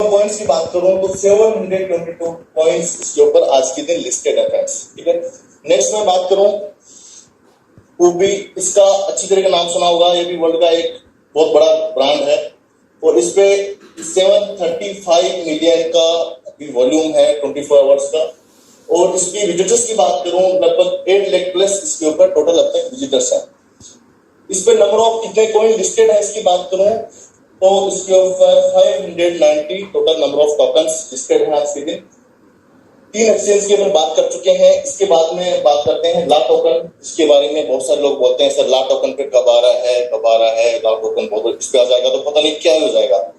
Points की बात करूं तो 722 पॉइंट्स इसके ऊपर आज के दिन लिस्टेड है फ्रेंड्स। ठीक है, नेक्स्ट मैं बात करूं भी इसका अच्छी तरह का नाम सुना होगा, ये भी वर्ल्ड का एक बहुत बड़ा ब्रांड है और इस पे 735 मिलियन का भी वॉल्यूम है 24 आवर्स का। और इसकी विजिटर्स की बात करूं लगभग 8 लाख प्लस इसके ऊपर टोटल अब तक विजिटर्स हैं। इस पे नंबर ऑफ कितने कॉइन लिस्टेड है इसकी बात करूं तो इसके ऊपर 590 total number of tokens listed है आज के दिन। 3 एक्सचेंज की हम बात कर चुके हैं। इसके बाद में बात करते हैं ला टोकन। इसके बारे में बहुत सारे लोग बोलते हैं सर ला टोकन पे कब आ रहा है ला टोकन बहुत इस पे आ जाएगा तो पता नहीं क्या हो जाएगा।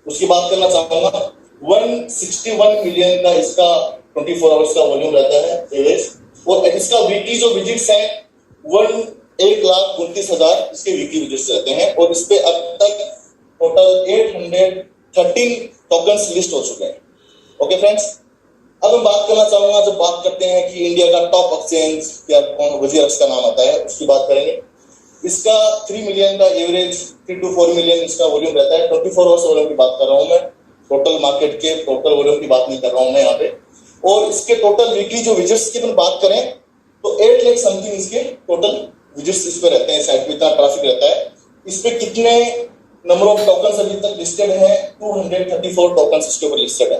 उसकी बात करना चाहूंगा 161 मिलियन का इसका 24 आवर्स का वॉल्यूम रहता है एवरेज और इसका वीकली जो विजिट्स है 1,29,000 इसके वीकली विजिट्स रहते हैं और इस पे अब तक टोटल 813 टोकन्स लिस्ट हो चुके हैं। ओके फ्रेंड्स, अब मैं बात करना चाहूंगा जब बात करते हैं कि इंडिया का टॉप एक्सचेंज या कौन वजीरक्स का नाम आता है उसकी बात करेंगे। इसका 3 मिलियन का एवरेज 3 to 4 मिलियन इसका वॉल्यूम रहता है। 24 आवर्स वॉल्यूम की बात कर रहा हूं मैं, टोटल मार्केट के टोटल वॉल्यूम की बात नहीं कर रहा हूं मैं यहाँ पे। और इसके टोटल वीकली जो विजिट्स की बात करें तो 8 लाख समथिंग इसके टोटल विजिट्स इस पे रहते हैं। साइट पे इतना ट्रैफिक रहता है। इस पे कितने नंबर ऑफ टोकन्स अभी तक लिस्टेड है 234 टोकन्स इसके ऊपर लिस्टेड है।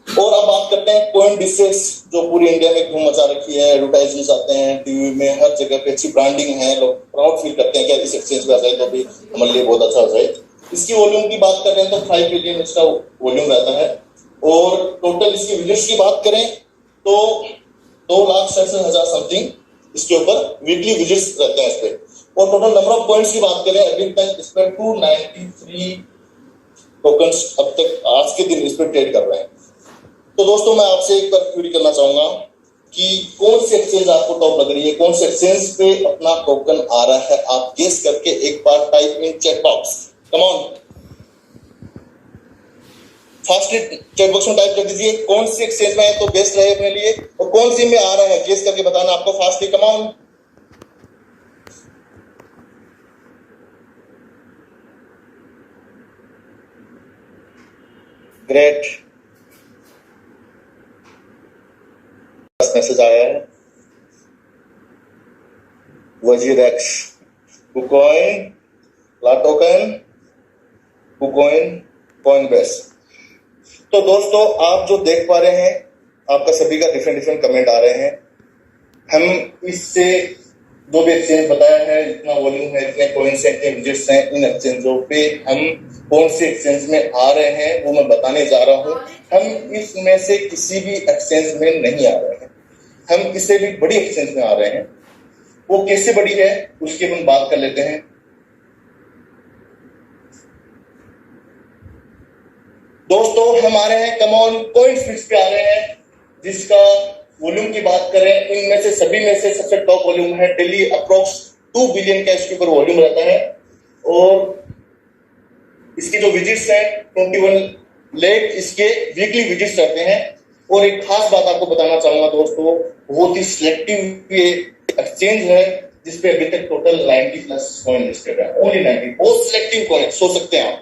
और अब बात करते हैं कॉइन डिसेस जो पूरी इंडिया में धूम मचा रखी है। एडवर्टाइजमेंट्स आते हैं टीवी में, हर जगह पे अच्छी ब्रांडिंग है, लोग प्राउड फील करते हैं कि इस एक्सचेंज पे आ जाए तो भी हमारे लिए बहुत अच्छा हो जाए। इसकी वॉल्यूम की बात करें तो 5 बिलियन इसका वॉल्यूम रहता है और टोटल इसकी विजिट्स की बात करें तो 2,67,000 समथिंग इसके ऊपर वीकली विजिट्स रहते हैं इस पे। और टोटल नंबर ऑफ पॉइंट्स की बात करें अभी तक इस पर 293 टोकन्स अब तक आज के दिन इस पर ट्रेड कर रहे हैं। तो दोस्तों मैं आपसे एक बार क्वेरी करना चाहूंगा कि कौन सी एक्सचेंज आपको टॉप लग रही है, कौन से एक्सचेंज पे अपना टोकन आ रहा है, आप गेस करके एक बार type in chat box. Come on, fastly chat box में टाइप कर दीजिए कौन सी एक्सचेंज में है तो बेस्ट रहे अपने लिए और कौन सी में आ रहा है गेस करके बताना आपको fastly. Come on, great, message आया है वजीरेक्स, कुकॉइन, ला टोकन, कुकॉइन, कॉइनबेस। तो दोस्तों आप जो देख पा रहे हैं आपका सभी का डिफरेंट कमेंट आ रहे हैं। हम इससे जो भी एक्सचेंज बताया है इतना वॉल्यूम है, इतने कॉइन्स हैं, इतने विजिट्स हैं, इन एक्सचेंजों पे हम कौन से एक्सचेंज में आ रहे हैं वो मैं बताने जा रहा हूं। हम इसमें से किसी भी एक्सचेंज में नहीं आ रहे हैं, हम किसी भी बड़ी एक्सचेंज में आ रहे हैं। वो कैसे बड़ी है उसकी हम बात कर लेते हैं। दोस्तों हम आ रहे हैं कमॉन कॉइनफिक्स पे आ रहे हैं जिसका वॉल्यूम की बात करें इनमें से सभी में से सबसे टॉप वॉल्यूम है। डेली अप्रोक्स 2 बिलियन का इसके ऊपर वॉल्यूम रहता है और इसकी जो विजिट्स है 21 लाख इसके वीकली विजिट्स रहते हैं। और एक खास बात आपको बताना चाहूंगा दोस्तों, बहुत ही सिलेक्टिव एक्सचेंज है जिसपे अभी तक टोटल 90 प्लस कॉइन लिस्टेड है। ओनली 90, बहुत सिलेक्टिव कॉइन सोच सकते हैं आप।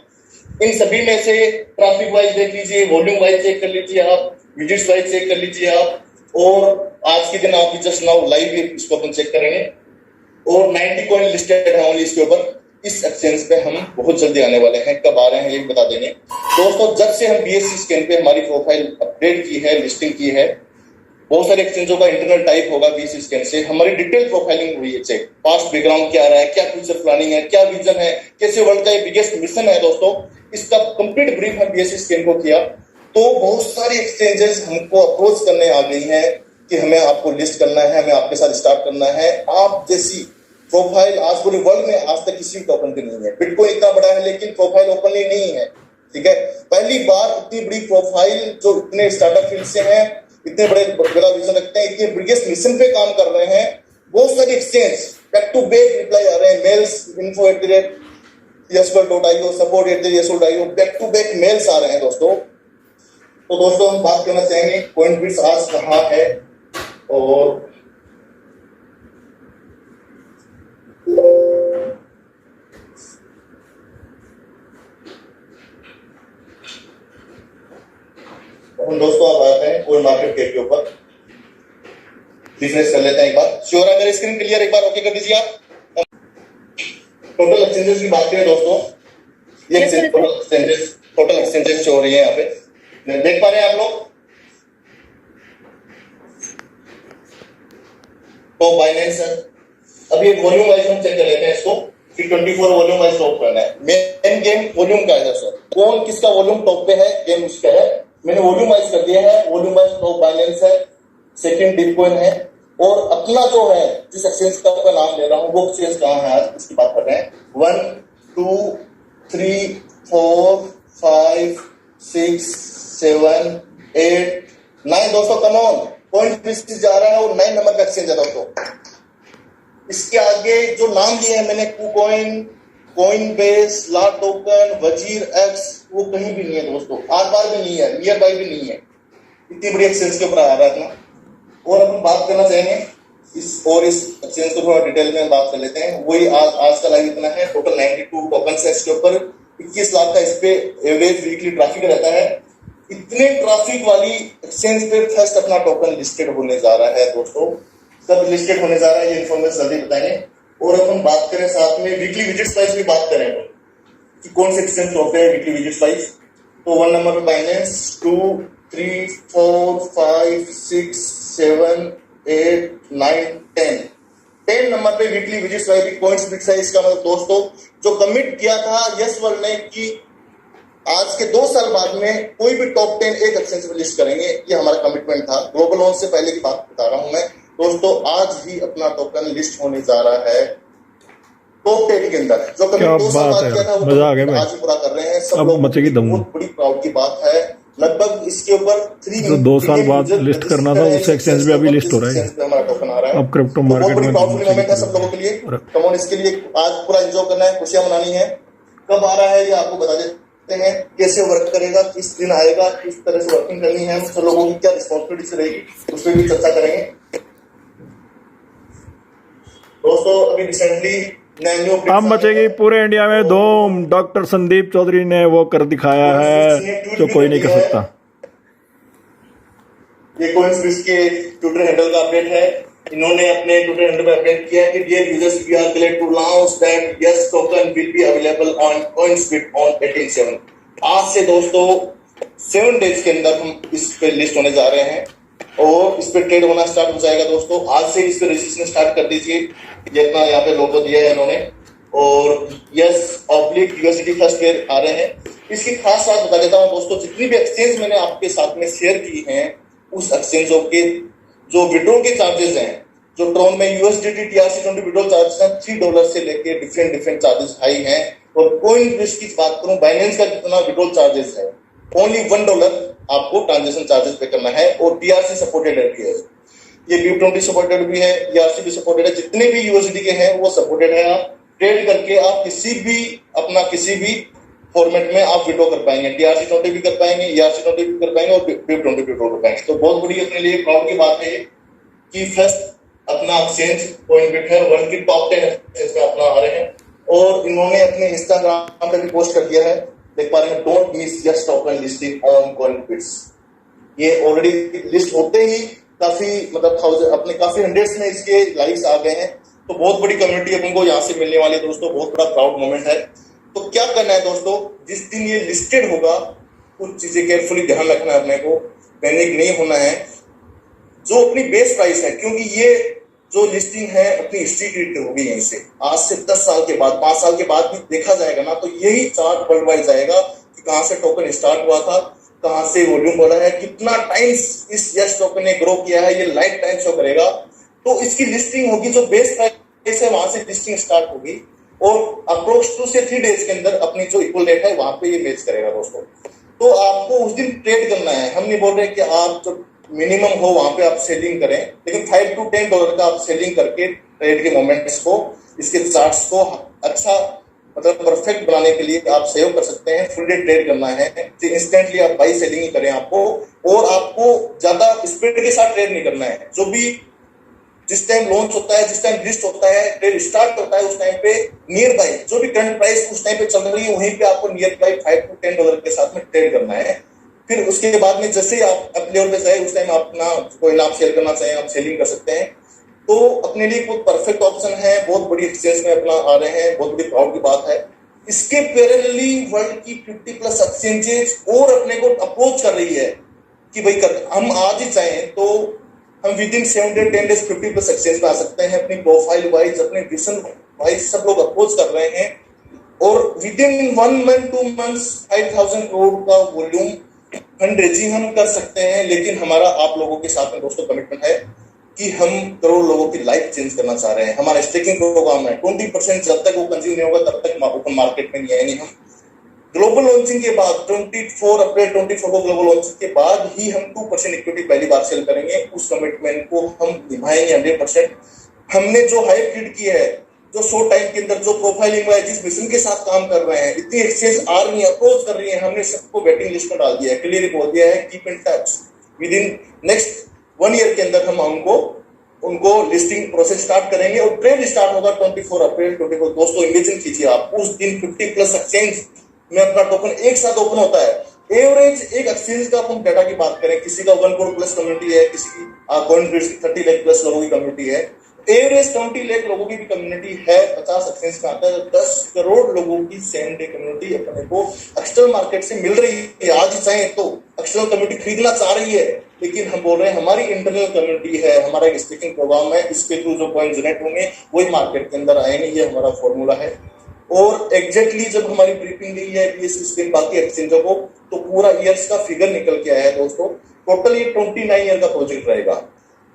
इन सभी में से ट्रैफिक वाइज देख लीजिए, वॉल्यूम वाइज चेक कर लीजिए आप, विजिट्स वाइज चेक कर लीजिए आप। और आज के दिन आप जस्ट नाउ लाइव इसको अपन चेक करेंगे और 90 कॉइन लिस्टेड है ओनली इसके ऊपर। इस एक्सचेंज पे हम बहुत जल्दी आने वाले हैं, कब आ रहे हैं ये भी बता देंगे दोस्तों। जब से हम BSE स्कैन पे हमारी प्रोफाइल अपडेट की है, लिस्टिंग की है, बहुत सारे एक्सचेंजों का इंटरनल टाइप होगा BSE स्कैन से, हमारी डिटेल प्रोफाइलिंग हुई है चेक, पास्ट बैकग्राउंड क्या रहा है, क्या फ्यूचर प्लानिंग है, क्या विजन है, कैसे वर्ल्ड का ये बिगेस्ट मिशन है दोस्तों, इसका कंप्लीट ब्रीफ हम BSE स्कैन को किया। तो बहुत सारी एक्सचेंजेस हमको अप्रोच करने आ गई हैं कि हमें आपको लिस्ट करना है, हमें आपके साथ स्टार्ट करना है। आप जैसी प्रोफाइल आज पूरे वर्ल्ड में आज तक किसी टोकन की नहीं है। बिटकॉइन इतना बड़ा है लेकिन प्रोफाइल ओपनली नहीं है। ठीक है, पहली बार इतनी बड़ी प्रोफाइल जो इतने स्टार्टअप फील्ड से हैं, इतने बड़ा विजन रखते हैं, इतने बिगेस्ट मिशन पे काम कर रहे हैं। बहुत सारी exchange back to back reply आ रहे हैं, mails info@yesworld.io, support@yesworld.io, back to back mails आ रहे हैं दोस्तों। तो दोस्तों हम बात करना चाहेंगे कॉइनबिट्स आज कहाँ है और हम दोस्तों आप आते हैं कोई मार्केट कैप के ऊपर बिजनेस कर लेते हैं एक बार। श्योर है मेरी स्क्रीन क्लियर? एक बार ओके कर दीजिए आप। टोटल एक्सचेंजेस की बात करें दोस्तों, ये टोटल एक्सचेंजेस जो हो रही है यहाँ पे देख पा रहे हैं आप लोग। तो बाइनेंस है, अभी एक वॉल्यूम वाइज हम चेक कर लेते हैं इसको कि 24 वॉल्यूम वाइज टॉप करना है। मेन गेम वॉल्यूम का है सर, कौन किसका वॉल्यूम टॉप पे है, गेम उसका है। मैंने वॉल्यूम वाइज कर दिया है, वॉल्यूम वाइज टॉप बाइनेंस है, सेकंड बिटकॉइन है, और अपना जो है जिस एक्सचेंज का नाम ले रहा हूं वो एक्सचेंज कहां है आज इसकी बात कर रहे हैं। 1 2 3 4 5 6 7 8 9 दोस्तों कम ऑन पॉइंट जा रहा है और 9 नंबर का एक्सचेंज है दोस्तों। इसके आगे जो नाम लिए हैं मैंने, कुकॉइन, कॉइन बेस, ला टोकन, वजीर एक्स, वो कहीं भी नहीं है दोस्तों, आर पार भी नहीं है, नियर बाई भी नहीं है। इतनी बड़ी एक्सचेंज के ऊपर आ रहा है अपना। और अपन बात करना चाहेंगे इस एक्सचेंज को थोड़ा डिटेल में बात कर लेते हैं। वही आज का लाइव इतना है, टोटल 92 टोकन है इसके ऊपर, 21 लाख का इस पे एवरेज वीकली ट्रैफिक रहता है। इतने ट्रैफिक वाली एक्सचेंज पे फर्स्ट अपना टोकन लिस्टेड होने जा रहा है दोस्तों। कब लिस्टेड होने जा रहा है ये इन्फॉर्मेशन जल्दी बताएंगे। और अपन बात करें साथ में वीकली विजिट्स वाइज भी बात करें कि कौन से एक्सचेंज होते हैं वीकली विजिट्स वाइज। तो 1 नंबर पे बाइनेंस, 2 3 4 5 6 7 8 9 10 नंबर पे weekly visits wise points bit size का मतलब दोस्तों जो कमिट किया था यस वर्ल्ड ने कि आज के 2 साल बाद में कोई भी टॉप 10 एक एक्सचेंज में लिस्ट करेंगे, ये हमारा कमिटमेंट था। ग्लोबल लॉन्च से पहले की बात बता रहा हूं मैं दोस्तों। आज ही अपना टोकन लिस्ट होने जा रहा है टॉप 10 के अंदर। जो कभी 2 साल बाद किया था वो आज ही पूरा कर रहे हैं सब लोग। बहुत बड़ी प्राउड की बात है। लगभग इसके ऊपर 3 जो 2 साल बाद लिस्ट करना था उस एक्सचेंज पे अभी लिस्ट हो रहा है। हमारा टोकन आ रहा है, अब क्रिप्टो मार्केट में प्राउडफुल मोमेंट है सब लोगों के लिए। कम ऑन इसके लिए आज पूरा एंजॉय करना है, खुशियां मनानी है। कब आ रहा है ये आपको बता देते हैं, कैसे वर्क करेगा, किस दिन आएगा, किस तरह से वर्किंग करनी है, सब लोगों की क्या रिस्पॉन्सिबिलिटी रहेगी उस पर भी चर्चा करेंगे दोस्तों। अभी रिसेंटली हम बचेगी पूरे इंडिया में धूम, डॉक्टर संदीप चौधरी ने वो कर दिखाया है जो कोई नहीं कर सकता। ये कोइंसबिट के ट्विटर हैंडल का अपडेट है। इन्होंने अपने ट्विटर हैंडल पर अपडेट किया कि dear users we are glad to announce that Yes token will be available on Coinsbit on 18/7। आज से दोस्तों 7 डेज के अंदर हम इस पे लिस्ट होने जा रहे हैं और इस पे ट्रेड होना स्टार्ट हो जाएगा दोस्तों। आज से इस पे रजिस्ट्रेशन स्टार्ट कर दीजिए। ये अपना यहाँ पे लोगो दिया है इन्होंने और Yes oblique USD first pair आ रहे हैं। इसकी खास बात बता देता हूँ दोस्तों, जितनी भी एक्सचेंज मैंने आपके साथ में शेयर की हैं उस एक्सचेंजों के जो विड्रॉल के चार्जेस हैं, जो ट्रोन में यूएसडीटी TRC20 विड्रॉल चार्जेस हैं $3 से लेके डिफरेंट चार्जेस हाई हैं। और कोइनबेस की बात करूं, बाइनेंस का कितना विड्रॉल चार्जेस है, ओनली $1 आपको ट्रांजेक्शन चार्जेस पे करना है और TRC सपोर्टेड है। ये BIB20 सपोर्टेड भी है, ERC भी सपोर्टेड है, जितने भी यूएसडी के हैं वो सपोर्टेड है। आप ट्रेड करके आप किसी भी फॉर्मेट में आप विड्रॉ कर पाएंगे, TRC20 भी कर पाएंगे, ERC20 भी कर पाएंगे और BIB20 भी विड्रॉ कर पाएंगे। तो बहुत बड़ी अपने लिए प्राउड की बात है कि फर्स्ट अपना एक्सचेंज कोइनबिट है, वर्ल्ड की टॉप 10 एक्सचेंज में अपना आ रहे हैं। और इन्होंने अपने इंस्टाग्राम पे भी पोस्ट कर दिया है, देख पा रहे हैं, don't miss Yes token listing on Coinbits. ये ऑलरेडी लिस्ट होते ही काफी मतलब अपने काफी हंड्रेड्स में इसके लाइक्स आ गए हैं। तो बहुत बड़ी कम्युनिटी अपन को यहाँ से मिलने वाली है दोस्तों, बहुत बड़ा प्राउड मोमेंट है। तो क्या करना है दोस्तों, जिस दिन ये लिस्टेड होगा कुछ चीजें केयरफुली ध्यान रखना है, अपने को पैनिक नहीं होना है। जो अपनी बेस प्राइस है, क्योंकि ये जो लिस्टिंग है अपनी हिस्ट्री क्रिएट होगी यहीं से, आज से 10 साल के बाद 5 साल के बाद भी देखा जाएगा ना, तो यही चार्ट वर्ल्ड वाइड जाएगा कि कहां से टोकन स्टार्ट हुआ था, कहां से वॉल्यूम बढ़ा है, कितना टाइम्स इस यस टोकन ने ग्रो किया है, ये लाइफ टाइम शो करेगा। तो इसकी लिस्टिंग होगी, जो बेस प्राइस है वहां से लिस्टिंग स्टार्ट होगी और अप्रोक्स 2 से 3 डेज के अंदर अपनी जो इक्वल रेट है वहां पे ये मैच करेगा दोस्तों। तो आपको उस दिन ट्रेड करना है। हम नहीं बोल रहे कि आप जो मिनिमम हो वहां पे आप सेलिंग करें, लेकिन $5 to $10 का आप सेलिंग करके ट्रेड के मोमेंट्स को, इसके चार्ट्स को अच्छा मतलब परफेक्ट बनाने के लिए आप सेव कर सकते हैं। फुल डे ट्रेड करना है तो इंस्टेंटली आप बाई सेलिंग ही करें आपको, और आपको ज्यादा स्पीड के साथ ट्रेड नहीं करना है। जो भी जिस टाइम लॉन्च होता है, जिस टाइम लिस्ट होता है, ट्रेड स्टार्ट होता है, उस टाइम पे नियर बाई जो भी करंट प्राइस उस टाइम पे चल रही है वहीं पे आपको नियर बाई $5 to $10 के साथ में ट्रेड करना है। फिर उसके बाद में जैसे ही आप अप लेवल पे जाए उस टाइम अपना कोइन आप सेल करना चाहें आप सेलिंग कर सकते हैं। तो अपने लिए बहुत परफेक्ट ऑप्शन है, बहुत बड़ी एक्सचेंज में अपना आ रहे हैं, बहुत बड़ी प्राउड की बात है। इसके पैरेलली वर्ल्ड की 50+ एक्सचेंजेस और अपने को अप्रोच कर रही है कि भाई हम आज ही चाहें तो हम with in 7 days 10 days 50+ exchange में आ सकते हैं। अपनी प्रोफाइल वाइज अपने विजन वाइज सब लोग अप्रोच कर रहे हैं और with in 1 month 2 months 5000 crore का वॉल्यूम फंड रेजिंग हम कर सकते हैं। लेकिन हमारा आप लोगों के साथ में दोस्तों कमिटमेंट है कि हम करोड़ लोगों की लाइफ चेंज करना चाह रहे हैं। हमारा स्टेकिंग प्रोग्राम है 20%, जब तक वो कंज्यूम नहीं होगा तब तक ओपन मार्केट में नहीं आएंगे। हम ग्लोबल लॉन्चिंग के बाद 24 अप्रैल 24 को ग्लोबल लॉन्चिंग के बाद ही हम 2% इक्विटी पहली बार सेल करेंगे। उस कमिटमेंट को हम निभाएंगे 100%। हमने जो हाइप क्रिएट की है, जो शॉर्ट टाइम के अंदर जो प्रोफाइलिंग है, जिस मिशन के साथ काम कर रहे हैं, इतनी एक्सचेंज आ रही है, अप्रोच कर रही है, हमने सबको वेटिंग लिस्ट में डाल दिया है, क्लियरली बोल दिया है keep in touch. With in next 1 year के अंदर हम उनको लिस्टिंग प्रोसेस स्टार्ट करेंगे और ट्रेड स्टार्ट होगा 24 अप्रैल 24। दोस्तों इमेजिन कीजिए आप, उस दिन 50+ एक्सचेंज में अपना टोकन एक साथ ओपन होता है। एवरेज एक एक्सचेंज का हम डाटा की बात करें, किसी का 1 करोड़ प्लस कम्युनिटी है, किसी की CoinBridge की 30 लाख प्लस लोगों की कम्युनिटी है, एवरेज 20 लाख लोगों की भी कम्युनिटी है। 50 एक्सचेंज में आता है 10 करोड़ लोगों की 7 डे कम्युनिटी अपने को एक्सटर्नल मार्केट से मिल रही है। आज ही चाहे तो एक्सटर्नल कम्युनिटी खरीदना चाह रही है, लेकिन हम बोल रहे हैं हमारी इंटरनल कम्युनिटी है, हमारा एक स्टेकिंग प्रोग्राम है, इसके थ्रू जो कॉइन जनरेट होंगे वही मार्केट के अंदर आएंगे। ये हमारा फॉर्मूला है। और एग्जैक्टली जब हमारी ब्रीफिंग गई है BSE बाकी एक्सचेंजों को, तो पूरा ईयर्स का फिगर निकल के आया है दोस्तों। टोटल ये 29 ईयर का प्रोजेक्ट रहेगा।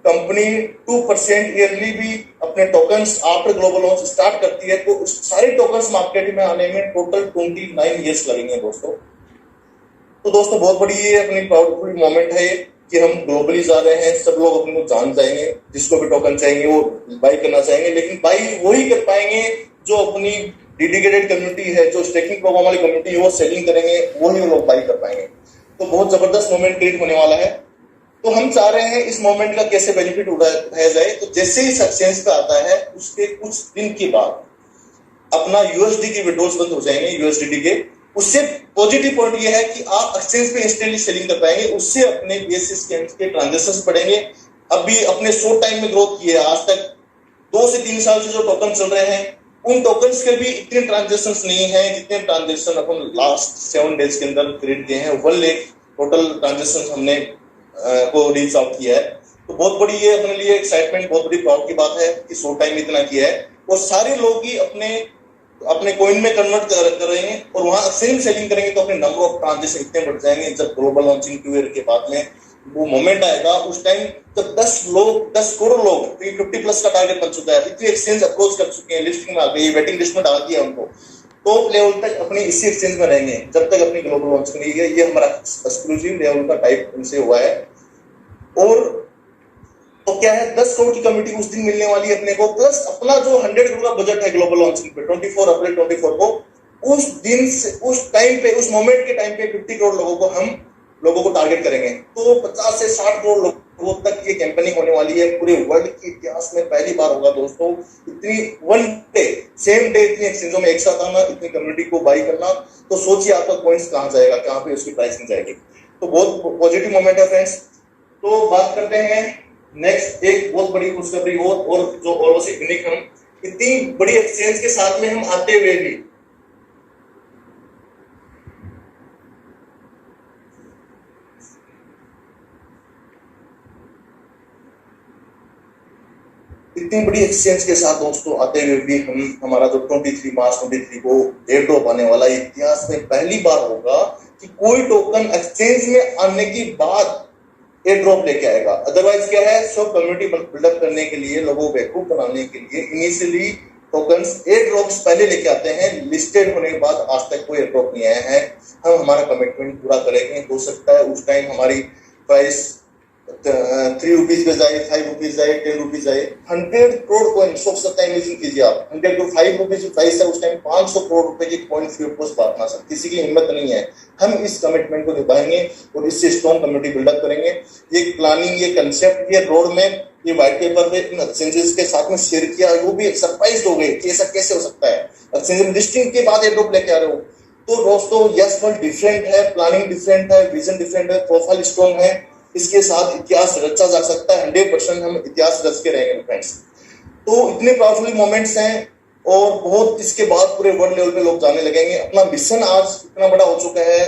कंपनी 2% ईयरली भी अपने tokens after global launch start करती है, तो सारे टोकन्स मार्केट में आने में टोटल 29 ईयर्स लगेंगे दोस्तों। तो दोस्तों बहुत बड़ी ये अपनी प्राउडफुल मोमेंट है कि हम ग्लोबली जा रहे हैं। सब लोग अपने को जान जाएंगे, जिसको भी टोकन चाहिए वो बाई करना चाहेंगे, लेकिन बाई वही कर पाएंगे जो अपनी डेडिकेटेड कम्युनिटी है, जो स्टेकिंग प्रोग्राम वाली कम्युनिटी है, वो सेलिंग करेंगे, वही वो लोग बाई कर पाएंगे। तो बहुत जबरदस्त मोमेंट क्रिएट होने वाला है। तो हम चाह रहे हैं इस मोमेंट का कैसे बेनिफिट उठाया जाए। तो जैसे ही एक्सचेंज पे आता है उसके कुछ दिन के बाद अपना USD के विड्रॉल्स बंद हो जाएंगे, USDT के। उससे पॉजिटिव पॉइंट ये है कि आप एक्सचेंज पे इंस्टेंटली सेलिंग कर पाएंगे, उससे अपने BSE के ट्रांजेक्शन बढ़ेंगे। अभी अपने शॉर्ट टाइम में ग्रोथ की है, आज तक 2 से 3 साल से जो टोकन चल रहे हैं उन टोकन्स के भी इतने ट्रांजेक्शंस नहीं है जितने ट्रांजेक्शन अपन लास्ट 7 डेज के अंदर क्रिएट किए हैं। 1 लाख टोटल ट्रांजेक्शन हमने को रीच आउट किया है। तो बहुत बड़ी ये अपने लिए एक्साइटमेंट, बहुत बड़ी प्राउड की बात है कि शॉर्ट टाइम में इतना किया है और सारे लोग ही अपने कॉइन में कन्वर्ट कर रहे हैं और वहां सेम सेलिंग करेंगे तो अपने नंबर ऑफ ट्रांजेक्शन इतने बढ़ जाएंगे। जब ग्लोबल लॉन्चिंग 2 ईयर के बाद में वो मोमेंट आएगा, उस टाइम जब 10 करोड़ लोग 50+ का टारगेट बन चुका है, इतनी एक्सचेंज अप्रोच कर चुके हैं, लिस्टिंग में आ गई, वेटिंग लिस्ट में डाल दिया उनको, टॉप लेवल तक अपनी इसी एक्सचेंज में रहेंगे जब तक अपनी ग्लोबल लॉन्चिंग नहीं है। ये हमारा एक्सक्लूसिव लेवल का टाइप इनसे हुआ है। और तो क्या है, 10 करोड़ की कम्युनिटी उस दिन मिलने वाली है अपने को, प्लस अपना जो 100 करोड़ का बजट है ग्लोबल लॉन्चिंग पे 24 अप्रैल 24 को, उस दिन से उस टाइम पे, उस मोमेंट के टाइम पे 50 करोड़ लोगों को टारगेट करेंगे। तो 50 से 60 करोड़ लोगों तक ये कैंपेनिंग होने वाली है। पूरे वर्ल्ड के इतिहास में पहली बार होगा दोस्तों इतनी 1 डे सेम डे इतनी एक्सचेंजों में एक साथ आना, इतनी कम्युनिटी को बाई करना। तो सोचिए आपका कॉइन्स कहां जाएगा, कहां पे उसकी प्राइसिंग जाएगी। तो बहुत पॉजिटिव मोमेंट है फ्रेंड्स। तो बात करते हैं नेक्स्ट एक बहुत बड़ी खुशखबरी और जो ऑलमोस्ट यूनिक, हम इतनी बड़ी एक्सचेंज के साथ में हम आते हुए भी इतनी बड़ी एक्सचेंज के साथ दोस्तों आते हुए भी हमारा जो 23 मार्च 23 को एयर ड्रॉप आने वाला है, इतिहास में पहली बार होगा कि कोई टोकन एक्सचेंज में आने के बाद एयर ड्रॉप लेके आएगा। अदरवाइज क्या है, सब कम्युनिटी बिल्डअप करने के लिए, लोगों को बेवकूफ बनाने के लिए इनिशियली टोकन्स एयर ड्रॉप्स पहले लेके आते हैं। लिस्टेड होने के बाद आज तक कोई एयर ड्रॉप नहीं आया है। हम हमारा कमिटमेंट पूरा करेंगे। हो सकता है उस टाइम हमारी प्राइस 3 रुपीज पे जाए, 5 रुपीज जाए, 10 रुपीज जाए। 100 करोड़ कॉइन, सोच सकता है, इमेजिन कीजिए आप, 100 करोड़ 5 रुपीज प्राइस है उस टाइम, 500 करोड़ रुपए की कॉइन फ्री ऑफ कॉस्ट बांटना सर किसी की हिम्मत नहीं है। हम इस कमिटमेंट को निभाएंगे और इससे स्ट्रॉन्ग कम्युनिटी बिल्डअप करेंगे। ये प्लानिंग, ये कंसेप्ट, ये रोड मैप, ये व्हाइट पेपर पे इन एक्सचेंजेस के साथ में शेयर किया, वो भी सरप्राइज हो गए कि ऐसा कैसे हो सकता है। एक्सचेंज लिस्टिंग के बाद एयर ड्रॉप लेके आ रहे हो। तो दोस्तों यस वर्ल्ड डिफरेंट है, प्लानिंग डिफरेंट है, विजन डिफरेंट है, प्रोफाइल स्ट्रॉन्ग है, इसके साथ इतिहास रचा जा सकता है। 100% हम इतिहास रच के रहेंगे फ्रेंड्स। तो इतने पावरफुल मोमेंट्स हैं और बहुत इसके बाद पूरे वर्ल्ड लेवल पे लोग जाने लगेंगे। अपना मिशन आज इतना बड़ा हो चुका है।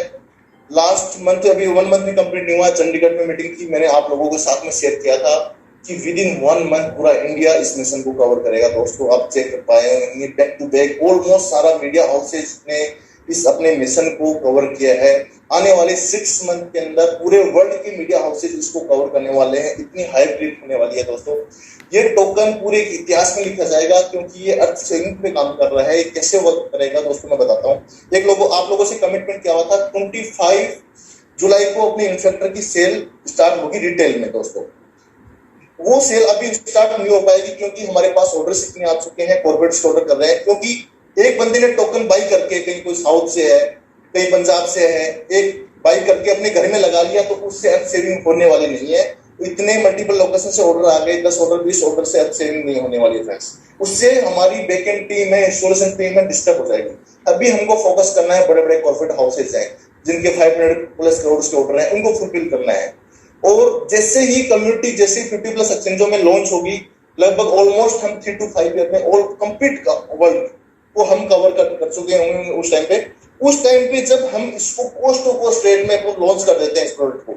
लास्ट मंथ अभी 1 मंथ भी कंप्लीट नहीं हुआ, चंडीगढ़ में मीटिंग थी, मैंने आप लोगों के साथ में शेयर किया था कि विद इन 1 मंथ पूरा इंडिया इस मिशन को कवर करेगा। दोस्तों आप चेक कर पाए होंगे, बैक टू बैक ऑलमोस्ट सारा मीडिया हाउसेज ने इस अपने मिशन को कवर किया है। आने वाले 6 मंथ के अंदर पूरे वर्ल्ड के मीडिया हाउसेज इसको कवर करने वाले हैं। इतनी हाइप रेट होने वाली है दोस्तों। ये टोकन पूरे इतिहास में लिखा जाएगा क्योंकि ये अर्थ सेविंग पे काम कर रहा है। ये कैसे वर्क करेगा दोस्तों मैं बताता हूँ। आप लोगों से कमिटमेंट किया हुआ था 25 जुलाई को अपने इन्फेक्टर की सेल स्टार्ट होगी रिटेल में दोस्तों। वो सेल अभी स्टार्ट नहीं हो पाएगी क्योंकि हमारे पास ऑर्डर्स इतने आ चुके हैं, कॉर्पोरेट्स ऑर्डर कर रहे हैं। क्योंकि एक बंदे ने टोकन बाई करके, कहीं कोई साउथ से है, कहीं पंजाब से है, एक बाई करके अपने घर में लगा लिया तो उससे अर्थ सेविंग होने वाली नहीं है। तो इतने मल्टीपल लोकेशन से ऑर्डर आ गए, 10 ऑर्डर 20 ऑर्डर से अर्थ सेविंग नहीं होने वाली फ्रेंड्स। उससे हमारी बैकएंड टीम है, इंश्योरेंस टीम है, डिस्टर्ब हो जाएगी। अभी हमको फोकस करना है बड़े बड़े कॉर्पोरेट हाउसेज हैं जिनके 500+ करोड़ के ऑर्डर हैं, उनको फुलफिल करना है। और जैसे ही कम्युनिटी जैसे 50+ एक्सचेंजों में लॉन्च होगी, लगभग ऑलमोस्ट हम 3 to 5 ईयर में ऑल कंप्लीट वर्ल्ड को हम कवर कर चुके होंगे। उस टाइम पे जब हम इसको कोस्ट टू कोस्ट रेट में लॉन्च कर देते हैं इस प्रोडक्ट को,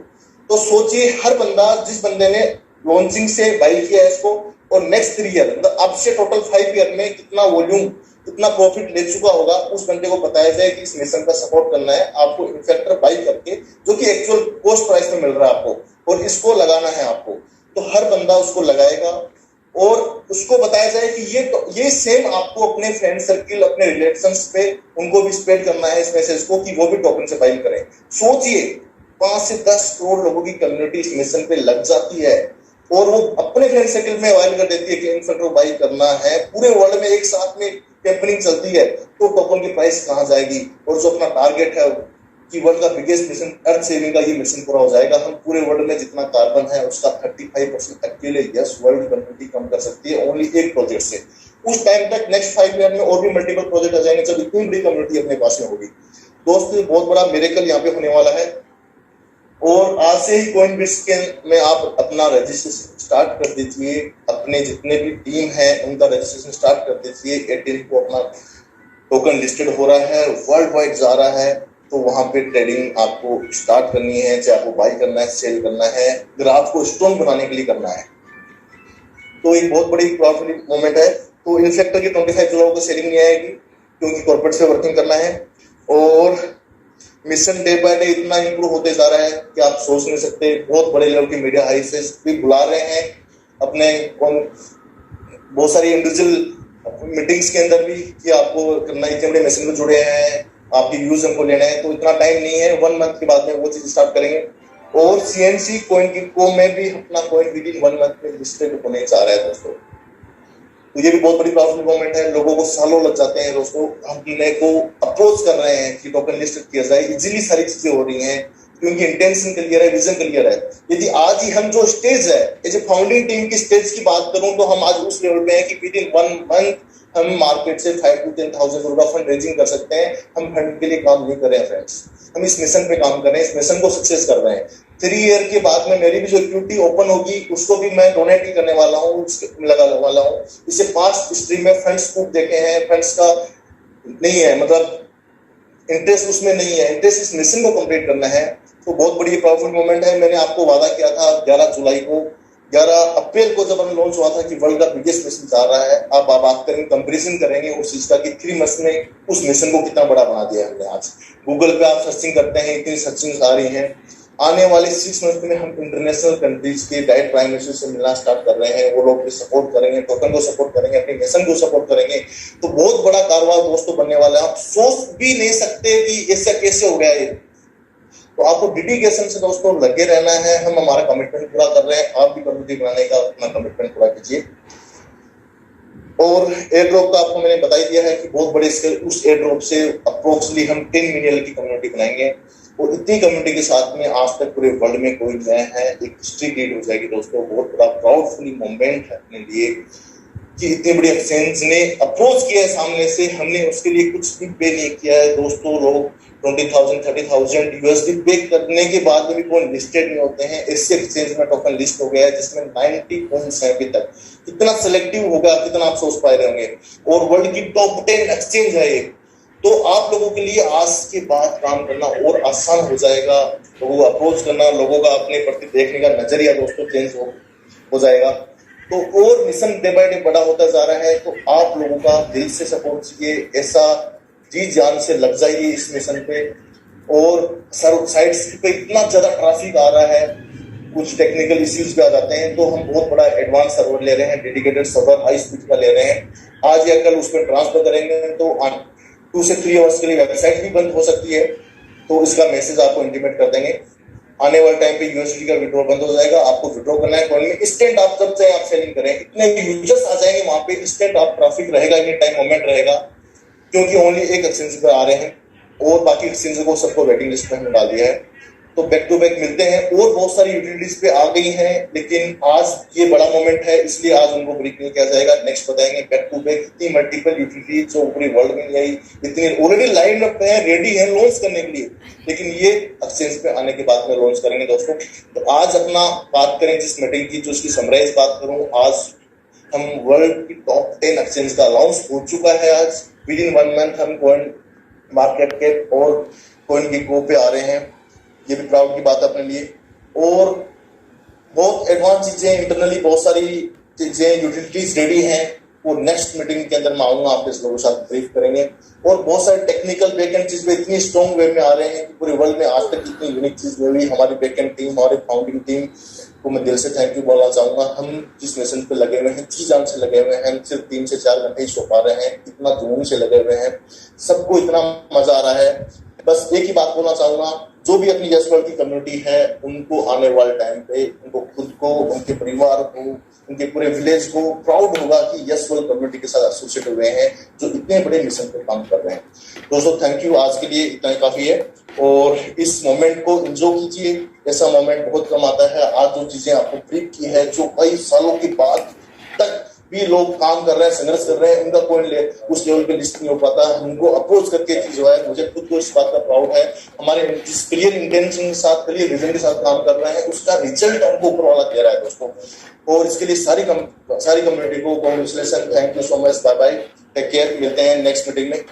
तो सोचिए हर बंदा, जिस बंदे ने लॉन्चिंग से बाई किया है इसको और नेक्स्ट 3 ईयर मतलब अब से टोटल 5 ईयर में कितना वॉल्यूम, कितना प्रॉफिट ले चुका होगा, उस बंदे को बताया जाए कि इस मिशन का सपोर्ट करना है आपको इन्फेक्टर बाई करके, जो कि एक्चुअल कोस्ट प्राइस में मिल रहा है आपको, और इसको लगाना है आपको। तो हर बंदा उसको लगाएगा और उसको बताया जाए कि ये सेम आपको अपने फ्रेंड सर्किल, अपने रिलेशंस पे उनको भी स्प्रेड करना है इस मैसेज को कि वो भी टोकन से बाई करें। सोचिए 5 से 10 करोड़ लोगों की कम्युनिटी इस मिशन पे लग जाती है और वो अपने फ्रेंड सर्किल में वायरल कर देती है कि इन्फेक्टर बाई करना है। पूरे वर्ल्ड में एक साथ में कैंपेनिंग चलती है तो टोकन की प्राइस कहाँ जाएगी। और जो अपना टारगेट है कि वर्ल्ड का बिगेस्ट मिशन अर्थ सेविंग का ये मिशन पूरा हो जाएगा। हम पूरे वर्ल्ड में जितना कार्बन है उसका 35% अकेले यस वर्ल्ड कम्युनिटी कम कर सकती है ओनली एक प्रोजेक्ट से। उस टाइम तक नेक्स्ट 5 ईयर में और भी मल्टीपल प्रोजेक्ट आ जाएंगे जब इतनी बड़ी कम्युनिटी अपने पास में होगी। दोस्तों बहुत बड़ा मिरेकल यहाँ पे होने वाला है और आज से ही CoinBiz में आप अपना रजिस्ट्रेशन स्टार्ट कर दीजिए। अपने जितने भी टीम है उनका रजिस्ट्रेशन स्टार्ट कर दीजिए। 18 को अपना टोकन लिस्टेड हो रहा है, वर्ल्ड वाइड जा रहा है, तो वहां पे ट्रेडिंग आपको स्टार्ट करनी है। चाहे आपको बाई करना है, सेल करना है, ग्राफ को स्ट्रॉन्ग बनाने के लिए करना है। तो एक बहुत बड़ी प्रॉफिट मोमेंट है। तो इन्फेक्टर की 25 जुलाई को सेलिंग नहीं आएगी क्योंकि कॉर्पोरेट से वर्किंग करना है और मिशन डे बाय डे इतना इंप्रूव होते जा रहा है कि आप सोच नहीं सकते। बहुत बड़े लेवल की मीडिया हाउसेस भी बुला रहे हैं अपने, बहुत सारी इंडिविजुअल मीटिंग्स के अंदर भी कि आपको करना, इतने बड़े मिशन में जुड़े हैं, आपकी व्यूज हमको लेना है। तो इतना टाइम नहीं है, 1 मंथ के बाद में वो चीज स्टार्ट करेंगे। और CNC CoinGecko में भी अपना कॉइन विद इन 1 मंथ में लिस्टेड होने जा रहा है दोस्तों। तो ये भी बहुत बड़ी प्रॉफिट मोमेंट है। लोगों को सालों लग जाते हैं दोस्तों, हमने को अप्रोच कर रहे हैं कि टोकन लिस्टेड किया जाए। इजीली सारी चीजें हो रही हैं क्योंकि इंटेंशन क्लियर है, विजन क्लियर है। यदि आज ही हम जो स्टेज है, ये जो फाउंडिंग टीम की स्टेज की बात करूं तो हम आज उस लेवल पे हैं कि विद इन 1 मंथ हम मार्केट से 5 to 10,000 करोड़ का फंड रेजिंग कर सकते हैं। हम फंड के लिए काम नहीं कर रहे हैं फ्रेंड्स, हम इस मिशन पे काम कर रहे हैं, इस मिशन को सक्सेस कर रहे हैं। 3 ईयर के बाद में मेरी भी जो इक्विटी ओपन होगी उसको भी मैं डोनेट ही करने वाला हूँ, लगाने वाला हूँ। इसे 5 स्ट्रीम में फंड्स खूब देखे हैं, फंड्स का नहीं है मतलब इंटरेस्ट उसमें नहीं है, इंटरेस्ट इस मिशन को कंप्लीट करना है। तो बहुत बड़ी प्रॉफिट मोमेंट है। मैंने आपको वादा किया था 11 जुलाई को, 11 अप्रैल को जब हम लॉन्च हुआ था कि वर्ल्ड का बिगेस्ट मिशन जा रहा है। आप बात करेंगे, कंपैरिजन करेंगे उस चीज का कि 3 मंथ्स में उस मिशन को कितना बड़ा बना दिया हमने। आज गूगल पे आप सर्चिंग करते हैं, इतनी सर्चिंग आ रही हैं। आने वाले 6 मंथ में हम इंटरनेशनल कंट्रीज के डायरेक्ट प्राइम मिनिस्टर से मिलना स्टार्ट कर रहे हैं। वो लोग भी सपोर्ट करेंगे, टोकन को सपोर्ट करेंगे, अपने मिशन को सपोर्ट करेंगे। तो बहुत बड़ा कारोबार दोस्तों बनने वाला है। आप सोच भी नहीं सकते कि ऐसा कैसे हो गया ये। तो आपको डेडिकेशन से दोस्तों लगे रहना है। हम हमारा कमिटमेंट पूरा कर रहे हैं, आप भी कम्युनिटी बनाने का अपना कमिटमेंट पूरा कीजिए। और एयर ड्रॉप का आपको मैंने बता ही दिया है कि बहुत बड़े स्केल, उस एयर ड्रॉप से अप्रोक्सीमेटली हम 10 मिलियन की कम्युनिटी बनाएंगे। और इतनी कम्युनिटी के साथ में आज तक पूरे वर्ल्ड में कोई नया है, एक हिस्ट्री क्रिएट हो जाएगी दोस्तों। बहुत बड़ा प्राउडफुली मोमेंट है अपने लिए कि इतनी बड़ी एक्सचेंज ने अप्रोच किया है सामने से, हमने उसके लिए कुछ भी पे नहीं किया है दोस्तों। लोग 20,000 30,000 USD पे करने के बाद में भी कोई लिस्टेड नहीं होते हैं। ऐसे एक्सचेंज में टोकन लिस्ट हो गया है जिसमें 90 कॉइन्स हैं अभी तक। कितना सेलेक्टिव होगा, कितना आप सोच पाए रहेंगे। और वर्ल्ड की टॉप 10 एक्सचेंज है ये। तो आप लोगों के लिए आज के बाद काम करना और आसान हो जाएगा। लोगों को अप्रोच करना, लोगों का अपने प्रति देखने का नजरिया दोस्तों चेंज हो जाएगा। तो और मिशन डे बाय डे बड़ा होता जा रहा है। तो आप लोगों का दिल से सपोर्ट चाहिए, ऐसा जी जान से लग जाइए इस मिशन पे। और साइट्स पे इतना ज्यादा ट्रैफिक आ रहा है, कुछ टेक्निकल इश्यूज पे आ जाते हैं, तो हम बहुत बड़ा एडवांस सर्वर ले रहे हैं, डेडिकेटेड सर्वर हाई स्पीड का ले रहे हैं। आज या कल उसमें ट्रांसफर करेंगे तो 2 से 3 आवर्स के लिए वेबसाइट भी बंद हो सकती है। तो इसका मैसेज आपको इंटीमेट कर देंगे। आने वाले टाइम पे USD का विड्रॉ बंद हो जाएगा। आपको विड्रॉ करना है कॉइन में, इंस्टेंट आप जब चाहे आप सेलिंग करें, इतने यूजर्स आ जाएंगे वहां पे, इंस्टेंट आप ट्रैफिक रहेगा, एनी टाइम मोमेंट रहेगा। क्योंकि ओनली एक एक्सचेंज पे आ रहे हैं और बाकी एक्सचेंज को सबको वेटिंग लिस्ट में हमने डाल दिया है। तो बैक टू बैक मिलते हैं। और बहुत सारी यूटिलिटीज पे आ गई हैं, लेकिन आज ये बड़ा मोमेंट है, इसलिए आज उनको ब्रीफ नहीं किया जाएगा। नेक्स्ट बताएंगे बैक टू बैक। इतनी मल्टीपल यूटिलिटीज जो पूरी वर्ल्ड में नहीं आई, इतनी ऑलरेडी लाइन अप है, रेडी है लॉन्च करने के लिए, लेकिन ये एक्सचेंज पे आने के बाद में लॉन्च करेंगे दोस्तों। तो आज अपना बात करें जिस मीटिंग की, जो उसकी समराइज बात करूं, आज हम वर्ल्ड की टॉप 10 एक्सचेंज का लॉन्च हो चुका है। आज विद इन 1 मंथ हम कॉइन मार्केट कैप और कॉइन की गो पे आ रहे हैं। ये भी प्राउड की बात है अपने लिए। और बहुत एडवांस चीजें, इंटरनली बहुत सारी चीजें, यूटिलिटीज रेडी हैं। वो नेक्स्ट मीटिंग के अंदर मैं आऊंगा, आप इस लोगों के साथ ब्रीफ करेंगे। और बहुत सारे टेक्निकल बैकएंड चीज पे इतनी स्ट्रॉन्ग वे में आ रहे हैं कि पूरे वर्ल्ड में आज तक इतनी यूनिक चीज हुई। हमारी बैकएंड टीम, हमारी फाउंडिंग टीम को मैं दिल से थैंक यू बोलना चाहूंगा। हम जिस मिशन पे लगे हुए हैं, जी जान से लगे हुए हैं, सिर्फ 3 से 4 घंटे ही सो पा रहे हैं, इतना जुनून से लगे हुए हैं, सबको इतना मजा आ रहा है। बस एक ही बात बोलना चाहूंगा, जो भी अपनी यस वर्ल्ड की कम्युनिटी है, उनको आने वाले टाइम पे, उनको खुद को, उनके परिवार को, उनके पूरे विलेज को प्राउड होगा कि यस वर्ल्ड कम्युनिटी के साथ एसोसिएट हुए हैं, जो इतने बड़े मिशन पे काम कर रहे हैं। दोस्तों थैंक यू, आज के लिए इतना ही काफी है। और इस मोमेंट को एंजॉय कीजिए, ऐसा मोमेंट बहुत कम आता है। आज जो चीजें आपको ब्रीफ की है, जो कई सालों के बाद तक भी लोग काम कर रहे हैं, संघर्ष कर रहे हैं, उनका कोई उस लेवल पे लिस्ट नहीं हो पाता। हमको अप्रोच करके चीज हुआ है, मुझे खुद को इस बात का प्राउड है। हमारे जिस क्लियर इंटेंशन के साथ, क्लियर विजन के साथ काम कर रहे हैं, उसका रिजल्ट हमको ऊपर वाला दे रहा है दोस्तों। और इसके लिए सारी कम्युनिटी को congratulation, thank you so much, bye bye, take care, मिलते हैं नेक्स्ट मीटिंग में।